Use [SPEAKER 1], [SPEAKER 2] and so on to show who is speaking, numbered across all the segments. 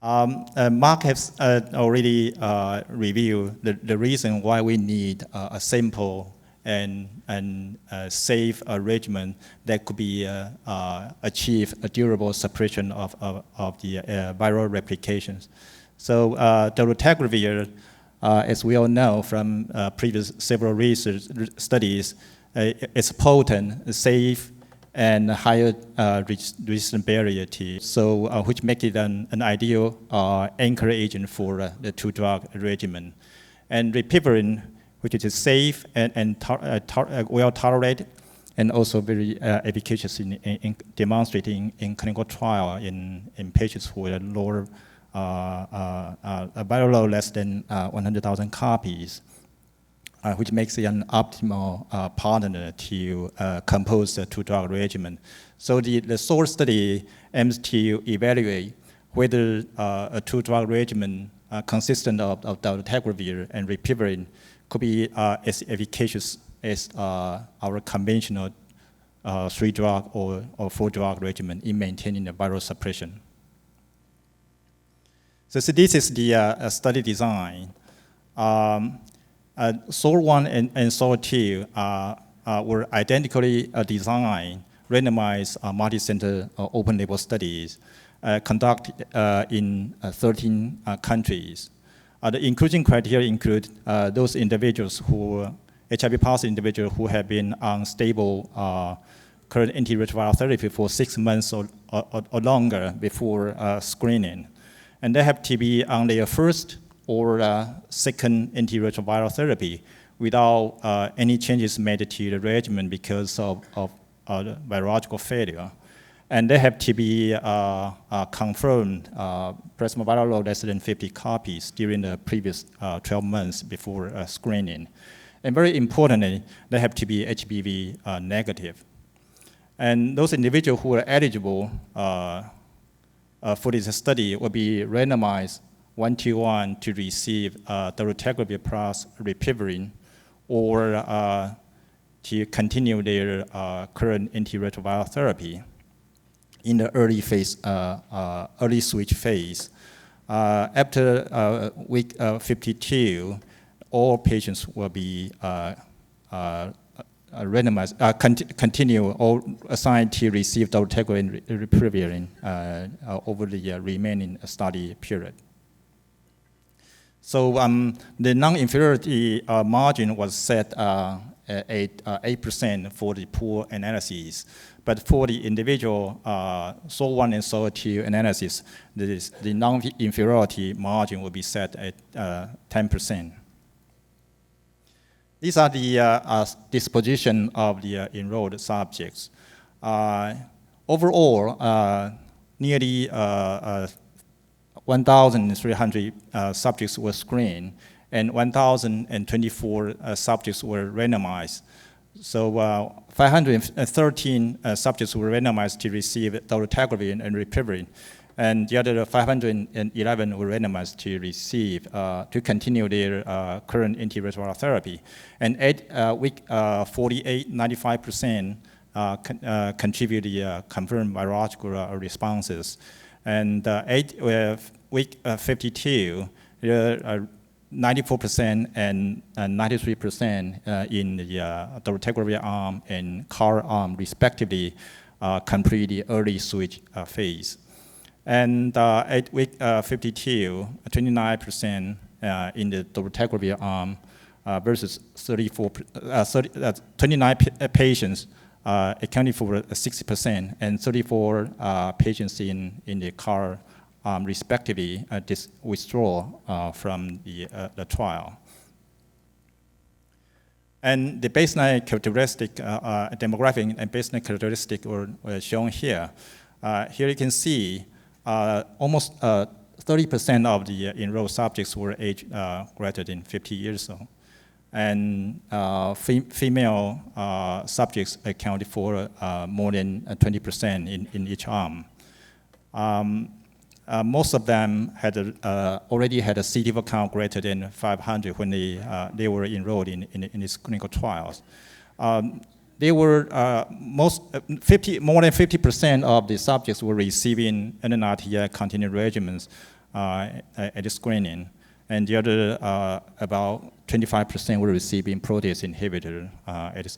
[SPEAKER 1] Mark has already reviewed the reason why we need a simple and safe regimen that could be achieve a durable suppression of the viral replications. So dolutegravir, as we all know from previous several research studies, it's potent, safe, and higher resistant barrier T, so which make it an ideal anchor agent for the two-drug regimen. And ripivirine, which is safe and well tolerated, and also very efficacious in demonstrating in clinical trial in patients who are lower a viral load less than 100,000 copies, which makes it an optimal partner to compose the two-drug regimen. So the SOAR study aims to evaluate whether a two-drug regimen consistent of dolutegravir and ripivirine could be as efficacious as our conventional three-drug or four-drug regimen in maintaining the viral suppression. So this is the study design. SOAR1 and SOAR2 were identically designed, randomized multi-center open-label studies conducted in 13 countries. The inclusion criteria include those individuals who, HIV-positive individuals who have been on stable current antiretroviral therapy for 6 months or longer before screening. And they have to be on their first or second antiretroviral therapy without any changes made to the regimen because of virological failure. And they have to be confirmed plasma viral load less than 50 copies during the previous 12 months before screening. And very importantly, they have to be HBV negative. And those individuals who are eligible for this study will be randomized 1-to-1 to receive dolutegravir plus ripivirine, or to continue their current antiretroviral therapy in the early phase, early switch phase. After week 52, all patients will be randomized, continue or assigned to receive dolutegravir and ripivirine over the remaining study period. So the non-inferiority margin was set at 8% for the pool analysis. But for the individual SOAR1 and SOAR2 analysis, the non-inferiority margin will be set at 10%. These are the disposition of the enrolled subjects. Overall, nearly 1,300 subjects were screened, and 1,024 subjects were randomized. So 513 subjects were randomized to receive dolutegravir and ripivirine, and the other 511 were randomized to receive, to continue their current antiretroviral therapy. And at week 48, 95% contributed confirmed virological responses. And at week 52, 94% and 93% in the dolutegravir arm and CAR arm, respectively, complete the early switch phase. And at week 52, 29% in the dolutegravir arm versus 29 patients accounted for 60%, and 34 patients in the CAR respectively withdraw from the trial. And the baseline characteristic, demographic and baseline characteristic were shown here. Here you can see almost 30% of the enrolled subjects were age greater than 50 years old. And female subjects accounted for more than 20% in each arm. Most of them had already had a CD4 count greater than 500 when they were enrolled in these clinical trials. They were more than 50% of the subjects were receiving NNRTI continued regimens at the screening. And the other, about 25% were receiving protease inhibitor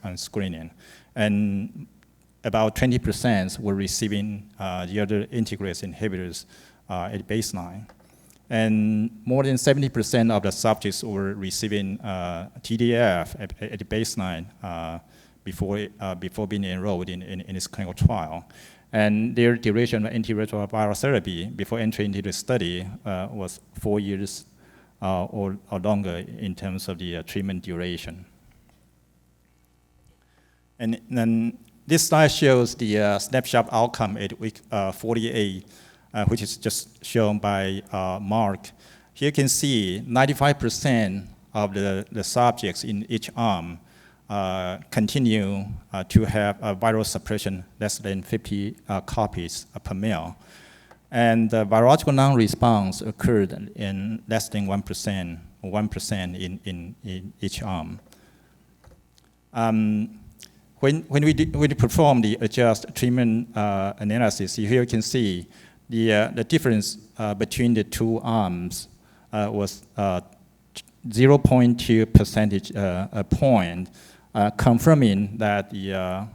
[SPEAKER 1] on screening. And about 20% were receiving the other integrase inhibitors at baseline. And more than 70% of the subjects were receiving TDF at the baseline before being enrolled in this clinical trial. And their duration of antiretroviral therapy before entering into the study was 4 years or longer in terms of the treatment duration. And then this slide shows the snapshot outcome at week 48, which is just shown by Mark. Here you can see 95% of the subjects in each arm continue to have a viral suppression less than 50 copies per ml. And the virological non-response occurred in less than 1%, or 1% in each arm. When we perform the adjust treatment analysis, here you can see the difference between the two arms was 0.2 percentage point, confirming that the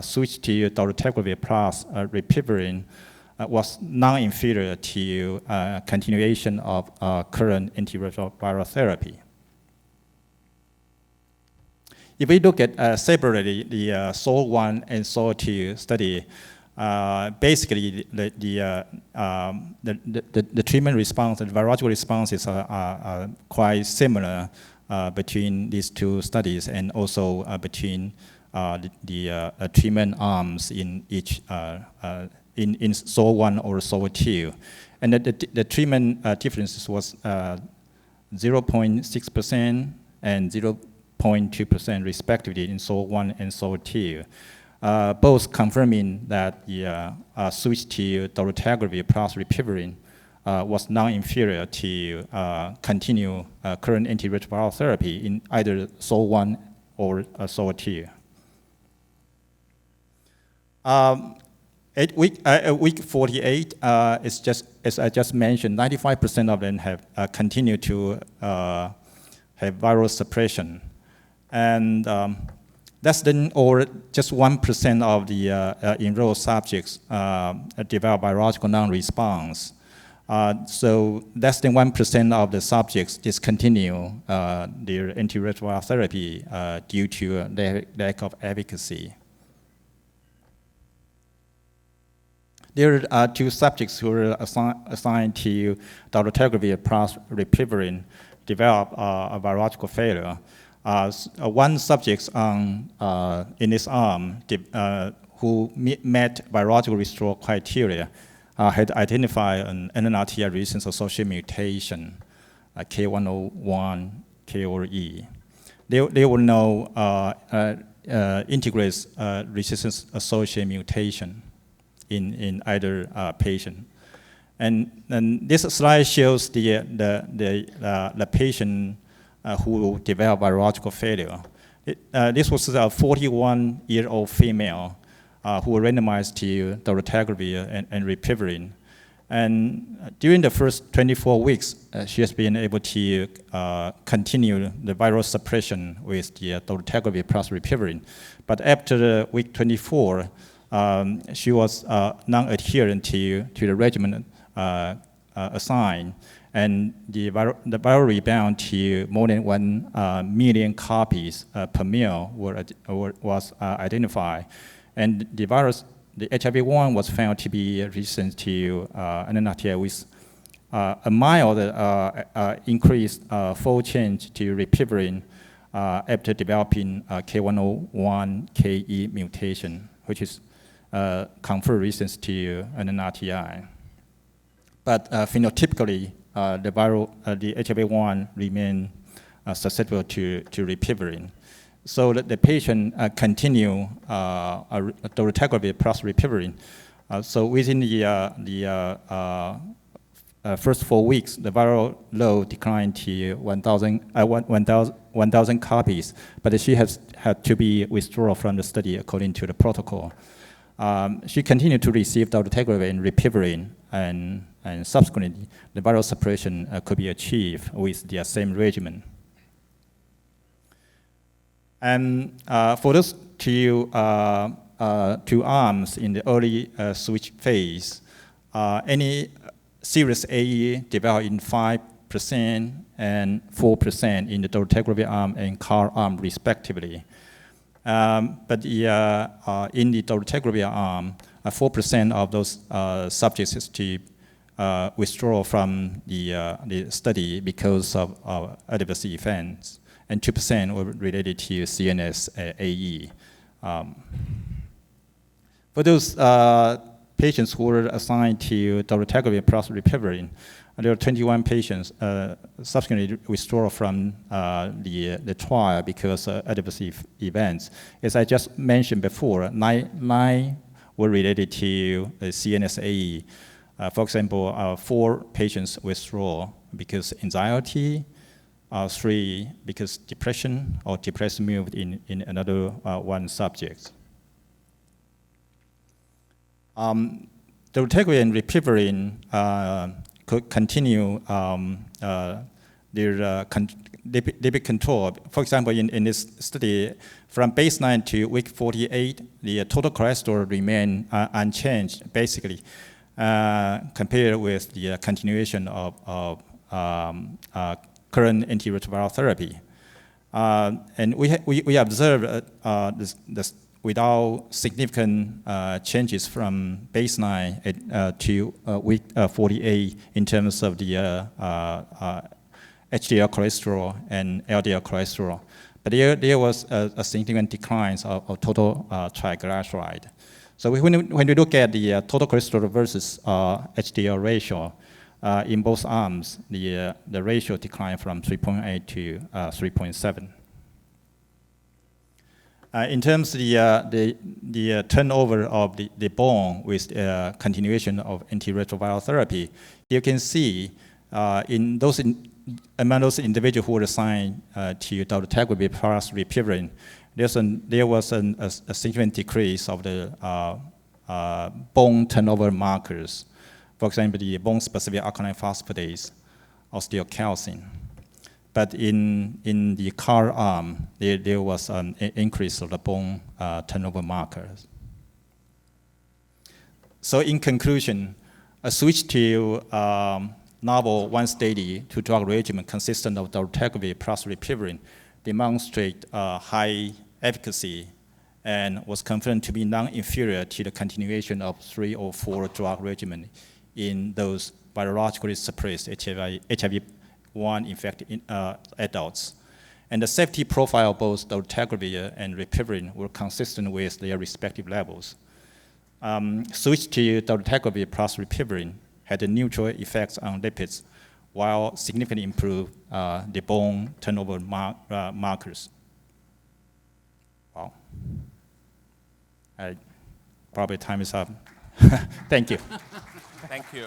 [SPEAKER 1] switch to dolutegravir plus ripivirine was non-inferior to continuation of current antiretroviral therapy. If we look at separately the SOL-1 and SOL-2 study, basically the treatment response, the virological responses are quite similar between these two studies, and also between the treatment arms in each in SOL-1 or SOL-2. And the treatment differences was 0.6% and 0.2% respectively in SOL-1 and SOL-2, both confirming that the switch to dolutegravir plus ripivirine was non-inferior to continue current antiretroviral therapy in either SOL-1 or SOL-2. At week 48, it's just, as I just mentioned, 95% of them have continued to have viral suppression. And less than or just 1% of the enrolled subjects develop virological non-response. So less than 1% of the subjects discontinue their antiretroviral therapy due to their lack of efficacy. There are two subjects who were assigned to dolutegravir plus ripivirine develop a virological failure. One subject in this arm who met virological withdrawal criteria had identified an NNRTI resistance associated mutation, K101, KOE. There were no integrase resistance associated mutation in either patient. And this slide shows the patient who developed virological failure. This was a 41-year-old female who was randomized to dolutegravir and ripivirine. And during the first 24 weeks, she has been able to continue the viral suppression with the dolutegravir plus ripivirine. But after week 24, she was non-adherent to the regimen assigned, and the viral rebound to more than 1 million copies per ml was identified. And the virus, the HIV-1 was found to be resistant to NNRTI with a mild increased fold change to ripivirine after developing K101 KE mutation, which is conferred resistance to NNRTI. But phenotypically, the HIV-1 remain susceptible to ripivirine. So the patient continue dolutegravir plus ripivirine. So within the first 4 weeks, the viral load declined to 1,000 copies, but she has had to be withdrawn from the study according to the protocol. She continued to receive dolutegravir and ripivirine and subsequently, the viral suppression could be achieved with the same regimen. And for those two arms in the early switch phase, any serious AE developed in 5% and 4% in the dolutegravir arm and CAR arm respectively. But in the dolutegravir arm, 4% of those subjects achieved withdrawal from the study because of adverse events, and 2% were related to CNS AE. For those patients who were assigned to dolutegravir plus ripivirine, there were 21 patients subsequently withdraw from the trial because of adverse events. As I just mentioned before, nine were related to CNS AE. For example, 4 patients withdraw because anxiety, 3 because depression or depressed mood in another 1 subject. Dolutegravir and ripivirine could continue their lipid control. For example, in this study, from baseline to week 48, the total cholesterol remained unchanged, basically, compared with the continuation of current antiretroviral therapy. And we observed this without significant changes from baseline to week 48 in terms of the HDL cholesterol and LDL cholesterol. But there was a significant decline of total triglyceride. So when we look at the total cholesterol versus HDL ratio, in both arms, the ratio declined from 3.8 to 3.7. In terms of the turnover of the bone with continuation of antiretroviral therapy, you can see among those individuals who were assigned to dolutegravir plus ripivirine, there was a significant decrease of the bone turnover markers. For example, the bone-specific alkaline phosphatase, osteocalcin. But in the CAR arm, there was an increase of the bone turnover markers. So in conclusion, a switch to novel once-daily two-drug regimen consistent of dolutegravir plus ripivirine demonstrate high efficacy and was confirmed to be non-inferior to the continuation of 3 or 4 drug regimen in those virologically suppressed HIV-1 infected adults. And the safety profile of both dolutegravir and ripivirine were consistent with their respective levels. Switch to dolutegravir plus ripivirine had a neutral effects on lipids, while significantly improved the bone turnover markers. Wow. Probably time is up. Thank you.
[SPEAKER 2] Thank you.